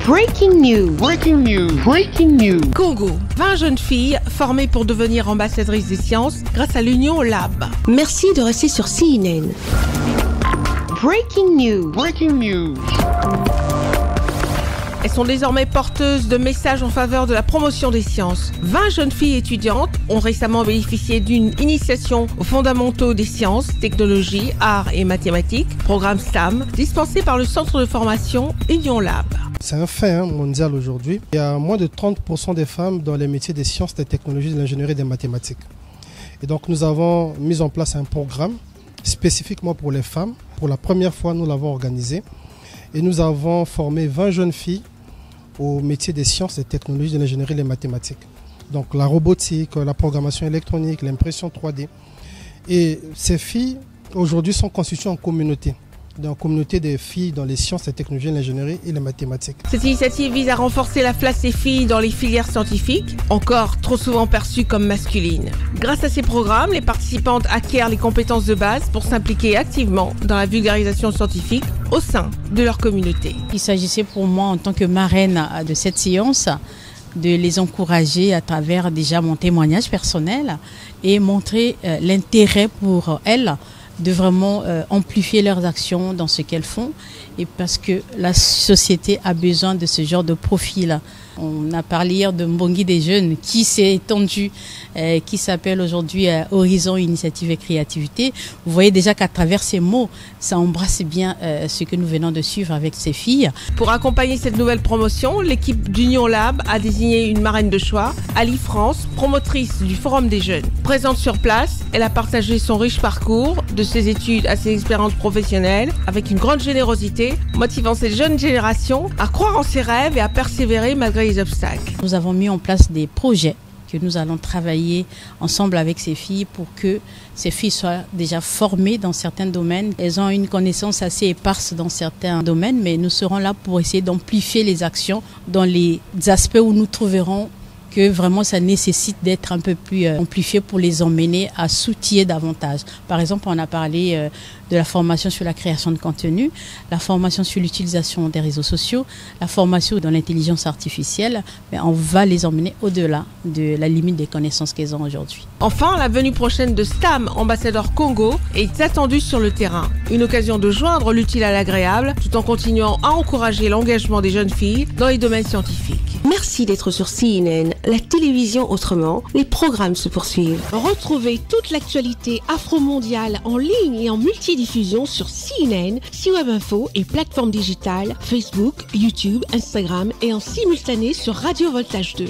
Breaking news. Breaking news. Breaking news. Congo. 20 jeunes filles formées pour devenir ambassadrices des sciences grâce à l'Union Lab. Merci de rester sur CNN. Breaking news. Breaking news. Elles sont désormais porteuses de messages en faveur de la promotion des sciences. 20 jeunes filles étudiantes ont récemment bénéficié d'une initiation aux fondamentaux des sciences, technologies, arts et mathématiques, programme STAM, dispensé par le centre de formation Union Lab. C'est un fait mondial aujourd'hui. Il y a moins de 30% des femmes dans les métiers des sciences, des technologies, de l'ingénierie et des mathématiques. Et donc nous avons mis en place un programme spécifiquement pour les femmes. Pour la première fois, nous l'avons organisé. Et nous avons formé 20 jeunes filles au métier des sciences, des technologies, de l'ingénierie et des mathématiques. Donc la robotique, la programmation électronique, l'impression 3D. Et ces filles, aujourd'hui, sont constituées en communauté. Dans la communauté des filles dans les sciences, les technologies, l'ingénierie et les mathématiques. Cette initiative vise à renforcer la place des filles dans les filières scientifiques, encore trop souvent perçues comme masculines. Grâce à ces programmes, les participantes acquièrent les compétences de base pour s'impliquer activement dans la vulgarisation scientifique au sein de leur communauté. Il s'agissait pour moi, en tant que marraine de cette séance, de les encourager à travers déjà mon témoignage personnel et montrer l'intérêt pour elles de vraiment amplifier leurs actions dans ce qu'elles font, et parce que la société a besoin de ce genre de profil. On a parlé hier de Mbongi des jeunes qui s'est étendu, qui s'appelle aujourd'hui Horizon Initiative et Créativité. Vous voyez déjà qu'à travers ces mots, ça embrasse bien ce que nous venons de suivre avec ces filles. Pour accompagner cette nouvelle promotion, l'équipe d'Union Lab a désigné une marraine de choix, Ali France, promotrice du Forum des jeunes. Présente sur place, elle a partagé son riche parcours, de ses études à ses expériences professionnelles, avec une grande générosité, motivant cette jeune génération à croire en ses rêves et à persévérer malgré les obstacles. Nous avons mis en place des projets que nous allons travailler ensemble avec ces filles pour que ces filles soient déjà formées dans certains domaines. Elles ont une connaissance assez éparse dans certains domaines, mais nous serons là pour essayer d'amplifier les actions dans les aspects où nous trouverons que vraiment ça nécessite d'être un peu plus amplifié pour les emmener à s'outiller davantage. Par exemple, on a parlé de la formation sur la création de contenu, la formation sur l'utilisation des réseaux sociaux, la formation dans l'intelligence artificielle, mais on va les emmener au-delà de la limite des connaissances qu'elles ont aujourd'hui. Enfin, la venue prochaine de STAM, ambassadeur Congo, est attendue sur le terrain. Une occasion de joindre l'utile à l'agréable, tout en continuant à encourager l'engagement des jeunes filles dans les domaines scientifiques. Merci d'être sur CNN, la télévision autrement. Les programmes se poursuivent. Retrouvez toute l'actualité afro-mondiale en ligne et en multidiffusion sur CNN, C-Web Info et plateformes digitales, Facebook, YouTube, Instagram et en simultané sur Radio Voltage 2.